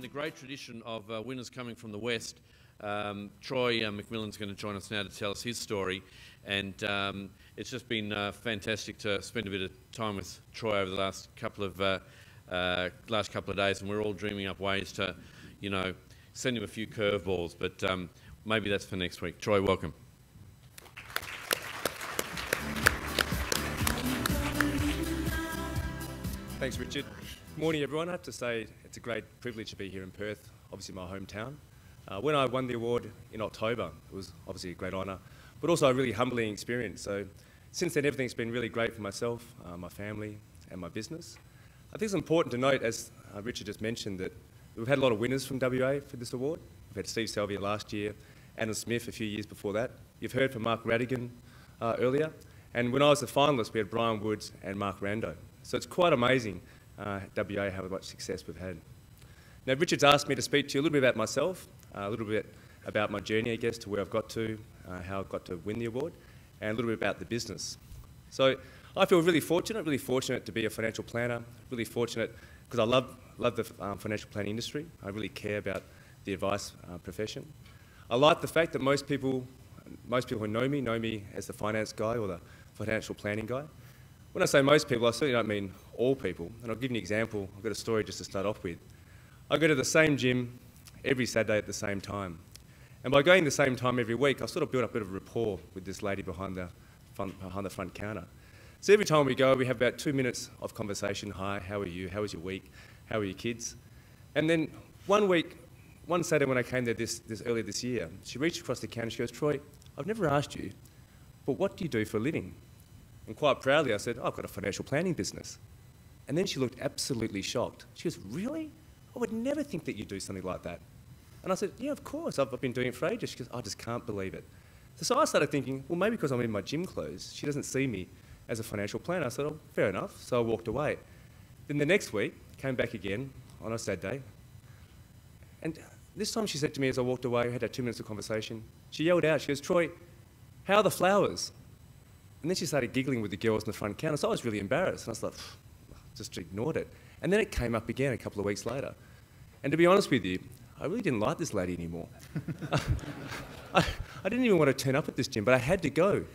the great tradition of winners coming from the West, Troy MacMillan's going to join us now to tell us his story. And it's just been fantastic to spend a bit of time with Troy over the last couple of days, and we're all dreaming up ways to, you know, send him a few curveballs. But maybe that's for next week. Troy, welcome. Thanks, Richard. Morning, everyone. I have to say it's a great privilege to be here in Perth, obviously my hometown. When I won the award in October, it was obviously a great honour, but also a really humbling experience. So since then, everything's been really great for myself, my family, and my business. I think it's important to note, as Richard just mentioned, that we've had a lot of winners from WA for this award. We've had Steve Salvia last year, Anna Smith a few years before that. You've heard from Mark Radigan earlier. And when I was the finalist, we had Brian Woods and Mark Rando. So it's quite amazing, WA, how much success we've had. Now, Richard's asked me to speak to you a little bit about myself, a little bit about my journey, I guess, to where I've got to, how I've got to win the award, and a little bit about the business. So I feel really fortunate to be a financial planner, really fortunate because I love the financial planning industry. I really care about the advice profession. I like the fact that most people who know me as the finance guy or the financial planning guy. When I say most people, I certainly don't mean all people. And I'll give you an example. I've got a story just to start off with. I go to the same gym every Saturday at the same time. And by going the same time every week, I sort of built up a bit of rapport with this lady behind the front counter. So every time we go, we have about 2 minutes of conversation. Hi, how are you? How was your week? How are your kids? And then one Saturday when I came there earlier this year, she reached across the counter and she goes, Troy, I've never asked you, but what do you do for a living? And quite proudly I said, oh, I've got a financial planning business. And then she looked absolutely shocked. She goes, really? I would never think that you'd do something like that. And I said, yeah, of course, I've been doing it for ages. She goes, I just can't believe it. So I started thinking, well, maybe because I'm in my gym clothes, she doesn't see me as a financial planner. I said, oh, fair enough. So I walked away. Then the next week, came back again on a Saturday. And this time she said to me as I walked away, we had our 2 minutes of conversation, she yelled out, she goes, Troy, how are the flowers? And then she started giggling with the girls in the front counter, so I was really embarrassed. And I was like, just ignored it. And then it came up again a couple of weeks later. And to be honest with you, I really didn't like this lady anymore. I didn't even want to turn up at this gym, but I had to go.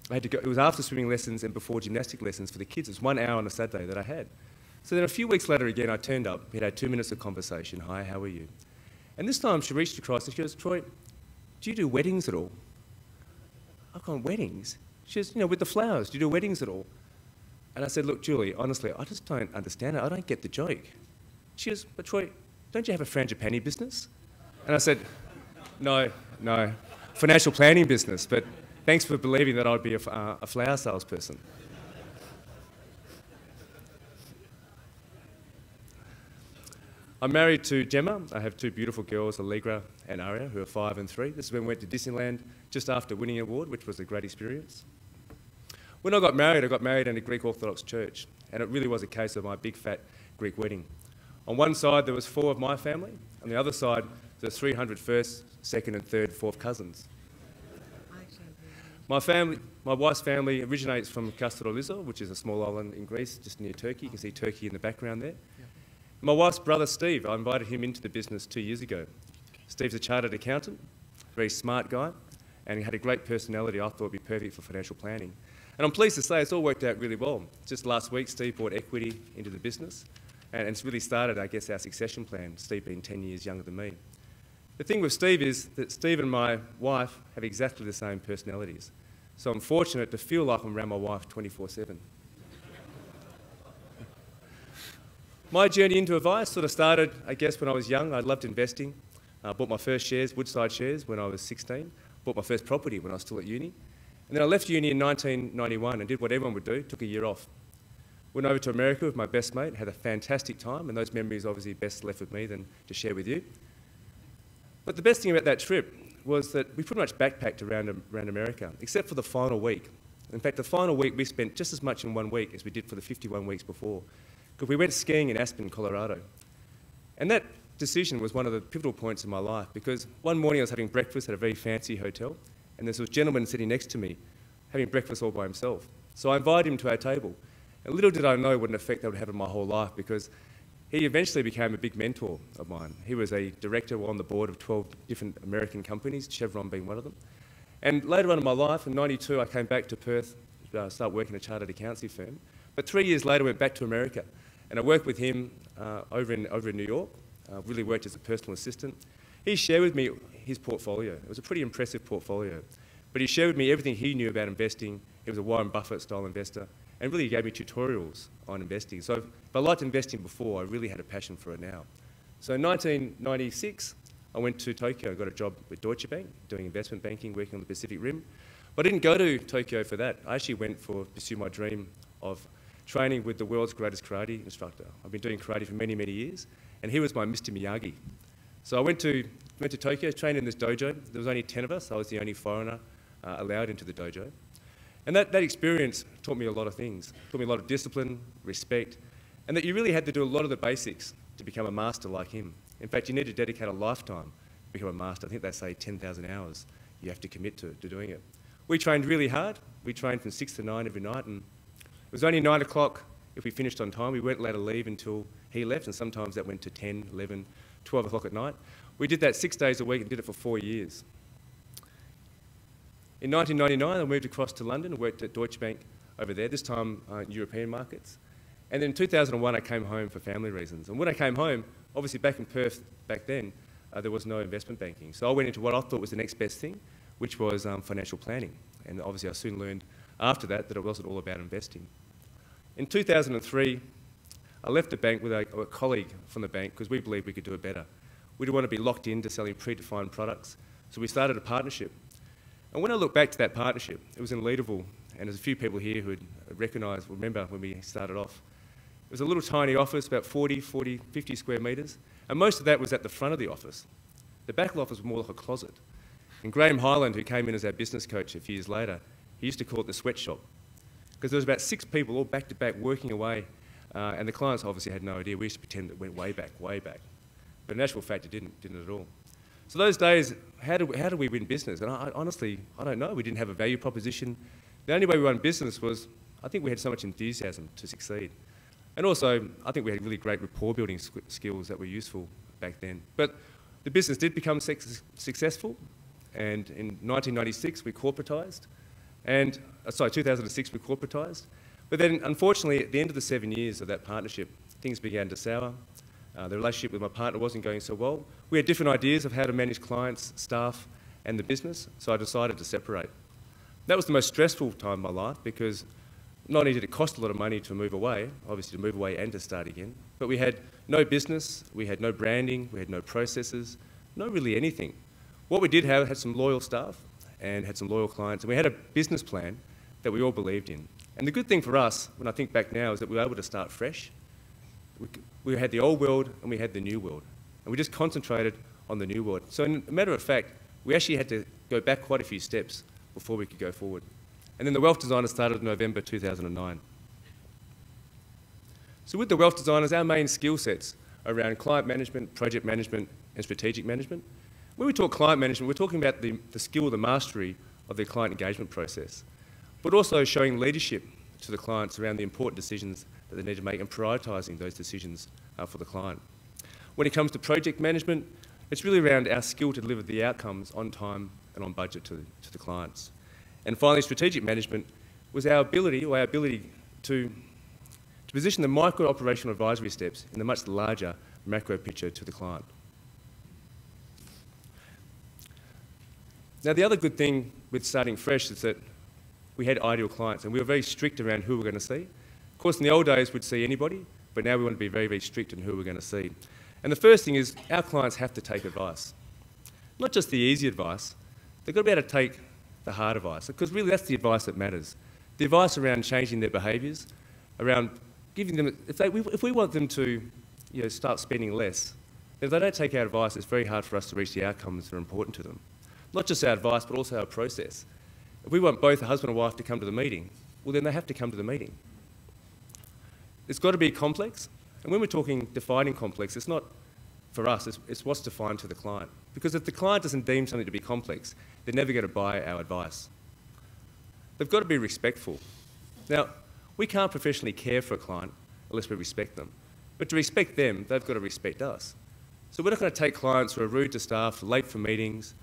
It was after swimming lessons and before gymnastic lessons for the kids. It was 1 hour on a Saturday that I had. So then a few weeks later again, I turned up. We had 2 minutes of conversation. Hi, how are you? And this time she reached across and she goes, Troy, do you do weddings at all? I've gone, weddings? She goes, you know, with the flowers, do you do weddings at all? And I said, look, Julie, honestly, I just don't understand it. I don't get the joke. She goes, but Troy, don't you have a frangipani business? And I said, no, financial planning business, but thanks for believing that I'd be a flower salesperson. I'm married to Gemma. I have two beautiful girls, Allegra and Aria, who are 5 and 3. This is when we went to Disneyland just after winning an award, which was a great experience. When I got married in a Greek Orthodox church, and it really was a case of my big fat Greek wedding. On one side there was 4 of my family, on the other side there was 300 first, second and third, fourth cousins. My wife's family originates from Kastorolizo, which is a small island in Greece, just near Turkey. You can see Turkey in the background there. My wife's brother, Steve, I invited him into the business 2 years ago. Steve's a chartered accountant, very smart guy, and he had a great personality. I thought would be perfect for financial planning. And I'm pleased to say it's all worked out really well. Just last week, Steve brought equity into the business, and it's really started, I guess, our succession plan, Steve being 10 years younger than me. The thing with Steve is that Steve and my wife have exactly the same personalities. So I'm fortunate to feel like I'm around my wife 24/7. My journey into advice sort of started, I guess, when I was young. I loved investing. I bought my first shares, Woodside shares, when I was 16. Bought my first property when I was still at uni. And then I left uni in 1991 and did what everyone would do, took a year off. Went over to America with my best mate, had a fantastic time, and those memories obviously best left with me than to share with you. But the best thing about that trip was that we pretty much backpacked around America, except for the final week. In fact, the final week we spent just as much in 1 week as we did for the 51 weeks before. Because we went skiing in Aspen, Colorado. And that decision was one of the pivotal points in my life, because one morning I was having breakfast at a very fancy hotel, and there was a gentleman sitting next to me having breakfast all by himself. So I invited him to our table. And little did I know what an effect that would have on my whole life, because he eventually became a big mentor of mine. He was a director on the board of 12 different American companies, Chevron being one of them. And later on in my life, in '92, I came back to Perth, started working at a chartered accountancy firm. But 3 years later, I went back to America, and I worked with him over in New York. Really worked as a personal assistant. He shared with me his portfolio. It was a pretty impressive portfolio. But he shared with me everything he knew about investing. He was a Warren Buffett-style investor, and really gave me tutorials on investing. So if I liked investing before, I really had a passion for it now. So in 1996, I went to Tokyo. I got a job with Deutsche Bank, doing investment banking, working on the Pacific Rim. But I didn't go to Tokyo for that. I actually went to pursue my dream of training with the world's greatest karate instructor. I've been doing karate for many, many years, and he was my Mr. Miyagi. So I went to Tokyo, trained in this dojo. There was only 10 of us. I was the only foreigner allowed into the dojo. And that experience taught me a lot of things. It taught me a lot of discipline, respect, and that you really had to do a lot of the basics to become a master like him. In fact, you need to dedicate a lifetime to become a master. I think they say 10,000 hours you have to commit to doing it. We trained really hard. We trained from 6 to 9 every night, and it was only 9 o'clock if we finished on time. We weren't allowed to leave until he left, and sometimes that went to 10, 11, 12 o'clock at night. We did that 6 days a week and did it for 4 years. In 1999, I moved across to London and worked at Deutsche Bank over there, this time in European markets. And then in 2001, I came home for family reasons. And when I came home, obviously back in Perth back then, there was no investment banking. So I went into what I thought was the next best thing, which was financial planning. And obviously I soon learned after that it wasn't all about investing. In 2003, I left the bank with a colleague from the bank because we believed we could do it better. We didn't want to be locked into selling predefined products. So we started a partnership. And when I look back to that partnership, it was in Leederville, and there's a few people here who would remember when we started off. It was a little tiny office, about 50 square metres, and most of that was at the front of the office. The back of the office was more like a closet. And Graham Highland, who came in as our business coach a few years later, he used to call it the sweatshop, because there was about 6 people all back to back working away, and the clients obviously had no idea. We used to pretend it went way back, way back. But in actual fact, it didn't at all. So those days, how did we win business? And honestly, I don't know. We didn't have a value proposition. The only way we won business was, I think we had so much enthusiasm to succeed. And also, I think we had really great rapport building skills that were useful back then. But the business did become successful, and in 1996 we corporatised, and 2006 we corporatised. But then, unfortunately, at the end of the 7 years of that partnership, things began to sour. The relationship with my partner wasn't going so well. We had different ideas of how to manage clients, staff, and the business, so I decided to separate. That was the most stressful time of my life because not only did it cost a lot of money to move away, obviously to move away and to start again, but we had no business, we had no branding, we had no processes, no really anything. What we did have had some loyal staff and had some loyal clients, and we had a business plan that we all believed in. And the good thing for us, when I think back now, is that we were able to start fresh. We had the old world and we had the new world. And we just concentrated on the new world. So in a matter of fact, we actually had to go back quite a few steps before we could go forward. And then the Wealth Designer started in November 2009. So with the Wealth Designers, our main skill sets are around client management, project management, and strategic management. When we talk client management, we're talking about the skill, the mastery of the client engagement process, but also showing leadership to the clients around the important decisions that they need to make and prioritising those decisions for the client. When it comes to project management, it's really around our skill to deliver the outcomes on time and on budget to the clients. And finally, strategic management was our ability to position the micro operational advisory steps in the much larger macro picture to the client. Now, the other good thing with starting fresh is that we had ideal clients, and we were very strict around who we were going to see. Of course, in the old days, we'd see anybody, but now we want to be very, very strict on who we're going to see. And the first thing is our clients have to take advice. Not just the easy advice, they've got to be able to take the hard advice, because really that's the advice that matters. The advice around changing their behaviours, around giving them, if we want them to start spending less, if they don't take our advice, it's very hard for us to reach the outcomes that are important to them. Not just our advice, but also our process. If we want both a husband and wife to come to the meeting, well then they have to come to the meeting. It's got to be complex, and when we're talking defining complex, it's not for us, it's what's defined to the client. Because if the client doesn't deem something to be complex, they're never going to buy our advice. They've got to be respectful. Now, we can't professionally care for a client unless we respect them. But to respect them, they've got to respect us. So we're not going to take clients who are rude to staff, late for meetings,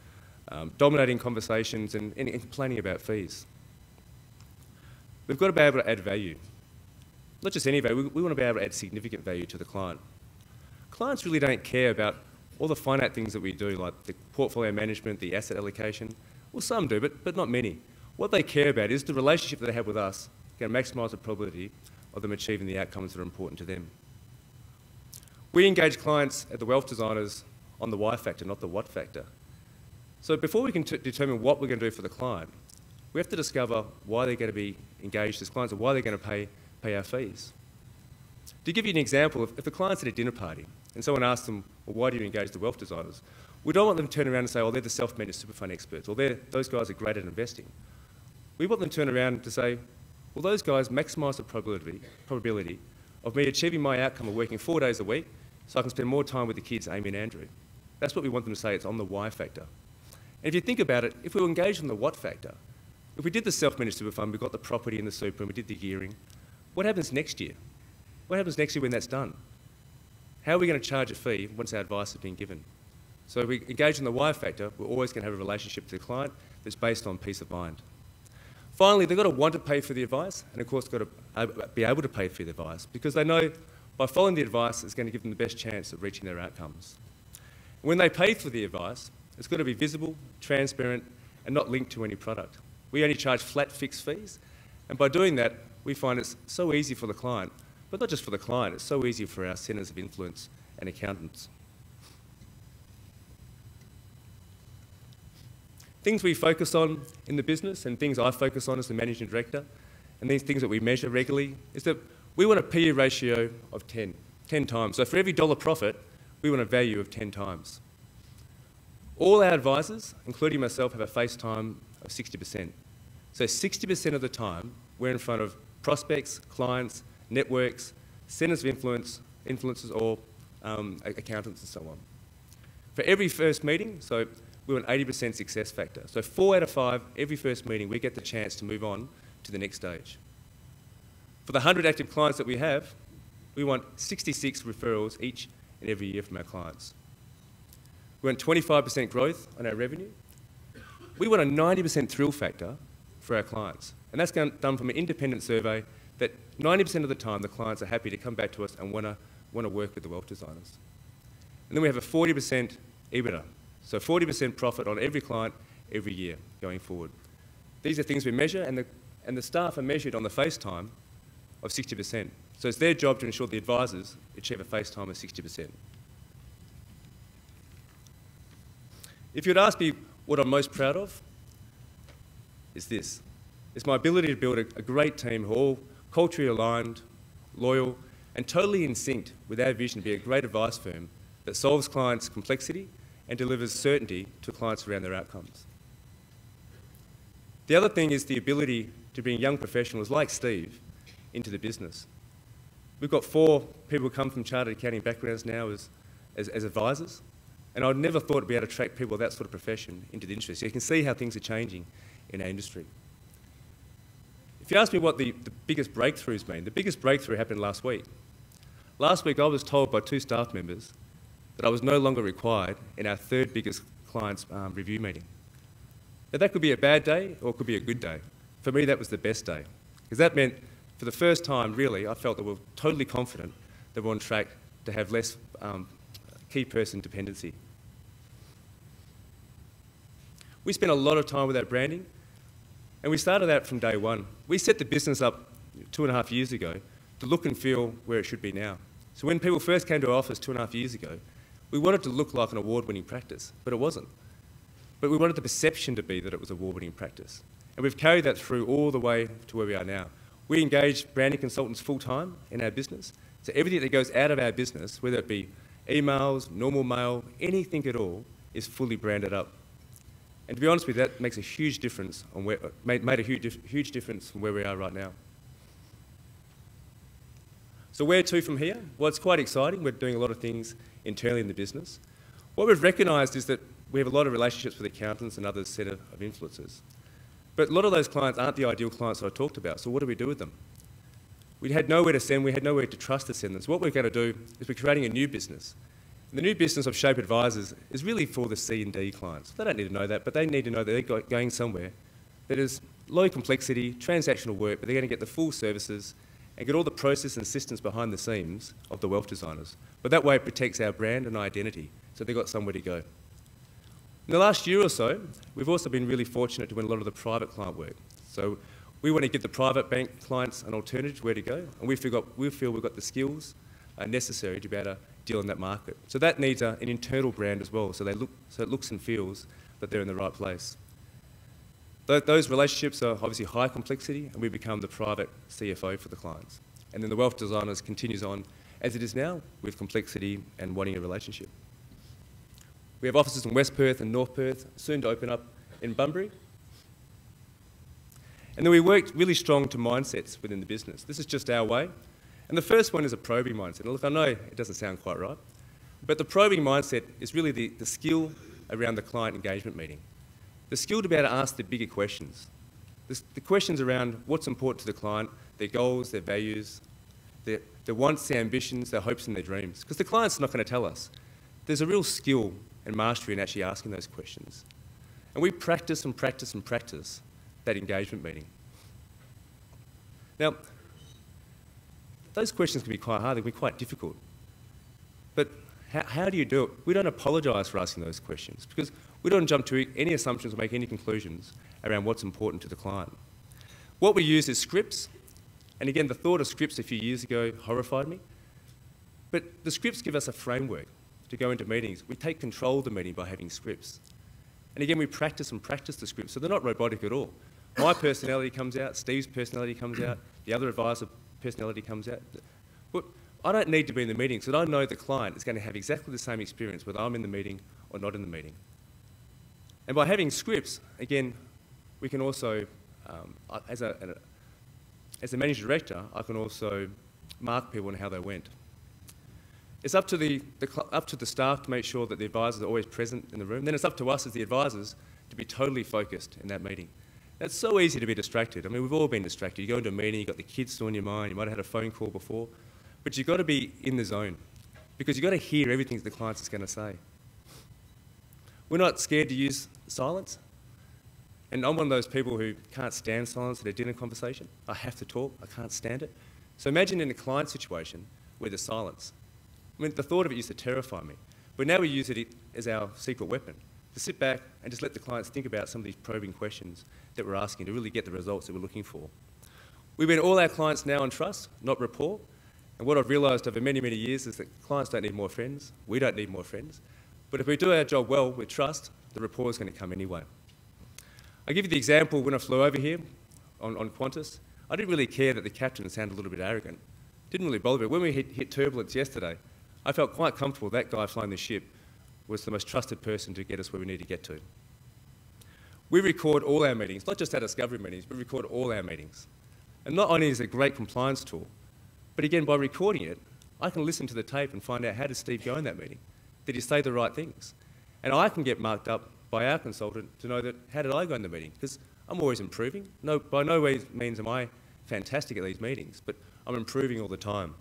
dominating conversations and complaining about fees. We've got to be able to add value. Not just any value, we want to be able to add significant value to the client. Clients really don't care about all the finite things that we do, like the portfolio management, the asset allocation. Well, some do, but not many. What they care about is the relationship that they have with us can maximise the probability of them achieving the outcomes that are important to them. We engage clients at the Wealth Designers on the why factor, not the what factor. So before we can determine what we're going to do for the client, we have to discover why they're going to be engaged as clients and why they're going to pay our fees. To give you an example, if the client's at a dinner party and someone asks them, well, why do you engage the Wealth Designers? We don't want them to turn around and say, oh, they're the self-managed super fund experts, or those guys are great at investing. We want them to turn around to say, well, those guys maximise the probability of me achieving my outcome of working 4 days a week so I can spend more time with the kids, Amy and Andrew. That's what we want them to say. It's on the why factor. And if you think about it, if we were engaged on the what factor, if we did the self-managed super fund, we got the property and the super, and we did the gearing, what happens next year? What happens next year when that's done? How are we going to charge a fee once our advice has been given? So if we engage in the why factor, we're always going to have a relationship with the client that's based on peace of mind. Finally, they've got to want to pay for the advice, and of course, got to be able to pay for the advice, because they know by following the advice, it's going to give them the best chance of reaching their outcomes. When they pay for the advice, it's got to be visible, transparent, and not linked to any product. We only charge flat fixed fees, and by doing that, we find it's so easy for the client, but not just for the client, it's so easy for our centres of influence and accountants. Things we focus on in the business and things I focus on as the managing director, and these things that we measure regularly, is that we want a PE ratio of 10 times. So for every dollar profit, we want a value of 10 times. All our advisors, including myself, have a face time of 60%. So 60% of the time, we're in front of prospects, clients, networks, centres of influence, influencers, or accountants and so on. For every first meeting, so we want 80% success factor. So 4 out of 5, every first meeting, we get the chance to move on to the next stage. For the 100 active clients that we have, we want 66 referrals each and every year from our clients. We want 25% growth on our revenue. We want a 90% thrill factor for our clients. And that's done from an independent survey that 90% of the time the clients are happy to come back to us and want to work with the Wealth Designers. And then we have a 40% EBITDA. So 40% profit on every client every year going forward. These are things we measure, and the staff are measured on the face time of 60%. So it's their job to ensure the advisors achieve a face time of 60%. If you'd ask me what I'm most proud of, is this. It's my ability to build a great team who are all culturally aligned, loyal, and totally in sync with our vision to be a great advice firm that solves clients' complexity and delivers certainty to clients around their outcomes. The other thing is the ability to bring young professionals like Steve into the business. We've got 4 people who come from chartered accounting backgrounds now as advisors, and I'd never thought to be able to attract people of that sort of profession into the industry. So you can see how things are changing in our industry. If you ask me what the biggest breakthrough's been, the biggest breakthrough happened last week. Last week I was told by 2 staff members that I was no longer required in our 3rd biggest client's review meeting. Now that could be a bad day or it could be a good day. For me that was the best day, because that meant for the first time really I felt that we were totally confident that we're on track to have less key person dependency. We spent a lot of time with our branding, and we started out from day one. We set the business up 2.5 years ago to look and feel where it should be now. So when people first came to our office 2.5 years ago, we wanted to look like an award-winning practice, but it wasn't. But we wanted the perception to be that it was an award-winning practice. And we've carried that through all the way to where we are now. We engage branding consultants full-time in our business. So everything that goes out of our business, whether it be emails, normal mail, anything at all, is fully branded up. And to be honest with you, that makes a huge difference on where, made a huge difference from where we are right now. So where to from here? Well, it's quite exciting. We're doing a lot of things internally in the business. What we've recognised is that we have a lot of relationships with accountants and other set of influencers. But a lot of those clients aren't the ideal clients that I talked about, so what do we do with them? We had nowhere to send, we had nowhere to trust to send them. So what we're going to do is we're creating a new business. And the new business of Shape Advisors is really for the C and D clients. They don't need to know that, but they need to know that they're going somewhere that is low complexity, transactional work, but they're going to get the full services and get all the process and systems behind the scenes of the wealth designers. But that way it protects our brand and identity, so they've got somewhere to go. In the last year or so, we've also been really fortunate to win a lot of the private client work. So we want to give the private bank clients an alternative to where to go, and we feel we've got the skills necessary to be able to deal in that market. So that needs an internal brand as well, so it looks and feels that they're in the right place. Those relationships are obviously high complexity, and we become the private CFO for the clients. And then the wealth designers continues on as it is now, with complexity and wanting a relationship. We have offices in West Perth and North Perth, soon to open up in Bunbury. And then we worked really strong to mindsets within the business. This is just our way. And the first one is a probing mindset. And look, I know it doesn't sound quite right, but the probing mindset is really the skill around the client engagement meeting. The skill to be able to ask the bigger questions. The questions around what's important to the client, their goals, their values, their wants, their ambitions, their hopes and their dreams. Because the client's not going to tell us. There's a real skill and mastery in actually asking those questions. And we practice and practice and practice that engagement meeting. Now, those questions can be quite hard, they can be quite difficult. But how do you do it? We don't apologise for asking those questions because we don't jump to any assumptions or make any conclusions around what's important to the client. What we use is scripts. And again, the thought of scripts a few years ago horrified me. But the scripts give us a framework to go into meetings. We take control of the meeting by having scripts. And again, we practice and practice the scripts, so they're not robotic at all. My personality comes out, Steve's personality comes out, the other advisor personality comes out. But I don't need to be in the meeting, so I know the client is going to have exactly the same experience whether I'm in the meeting or not in the meeting. And by having scripts, again, we can also, as a managing director, I can also mark people on how they went. It's up to the staff to make sure that the advisors are always present in the room. Then it's up to us as the advisors to be totally focused in that meeting. It's so easy to be distracted. I mean, we've all been distracted. You go into a meeting, you've got the kids still in your mind, you might have had a phone call before, but you've got to be in the zone because you've got to hear everything the client is going to say. We're not scared to use silence. And I'm one of those people who can't stand silence at a dinner conversation. I have to talk, I can't stand it. So imagine in a client situation where there's silence. I mean, the thought of it used to terrify me. But now we use it as our secret weapon, to sit back and just let the clients think about some of these probing questions that we're asking to really get the results that we're looking for. We win all our clients now on trust, not rapport. And what I've realised over many, many years is that clients don't need more friends. We don't need more friends. But if we do our job well with trust, the rapport is going to come anyway. I'll give you the example when I flew over here on Qantas. I didn't really care that the captain sounded a little bit arrogant. Didn't really bother me. When we hit turbulence yesterday, I felt quite comfortable that guy flying the ship was the most trusted person to get us where we need to get to. We record all our meetings, not just our discovery meetings, we record all our meetings. And not only is it a great compliance tool, but again, by recording it, I can listen to the tape and find out how did Steve go in that meeting? Did he say the right things? And I can get marked up by our consultant to know that how did I go in the meeting? Because I'm always improving. No, by no means am I fantastic at these meetings, but I'm improving all the time.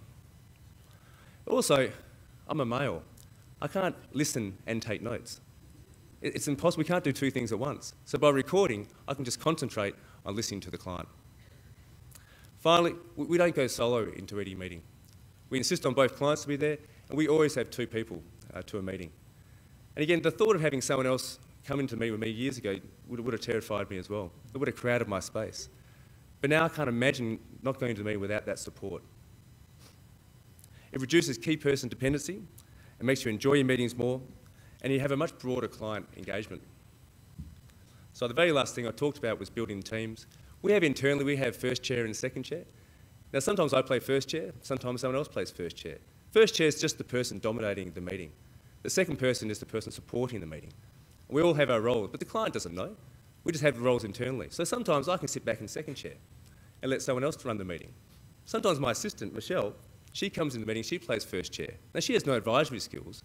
Also, I'm a male. I can't listen and take notes. It's impossible. We can't do two things at once. So by recording, I can just concentrate on listening to the client. Finally, we don't go solo into any meeting. We insist on both clients to be there, and we always have two people to a meeting. And again, the thought of having someone else come in to meet with me years ago would have terrified me as well. It would have crowded my space. But now I can't imagine not going to the meeting without that support. It reduces key person dependency, it makes you enjoy your meetings more, and you have a much broader client engagement. So the very last thing I talked about was building teams. We have first chair and second chair. Now sometimes I play first chair, sometimes someone else plays first chair. First chair is just the person dominating the meeting. The second person is the person supporting the meeting. We all have our roles, but the client doesn't know. We just have roles internally. So sometimes I can sit back in second chair and let someone else run the meeting. Sometimes my assistant, Michelle, she comes in the meeting, she plays first chair. Now she has no advisory skills,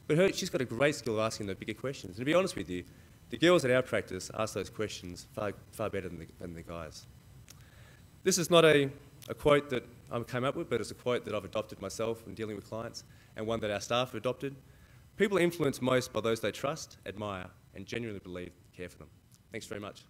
but she's got a great skill of asking the bigger questions. And to be honest with you, the girls at our practice ask those questions far better than the guys. This is not a quote that I came up with, but it's a quote that I've adopted myself when dealing with clients, and one that our staff have adopted. People are influenced most by those they trust, admire, and genuinely believe care for them. Thanks very much.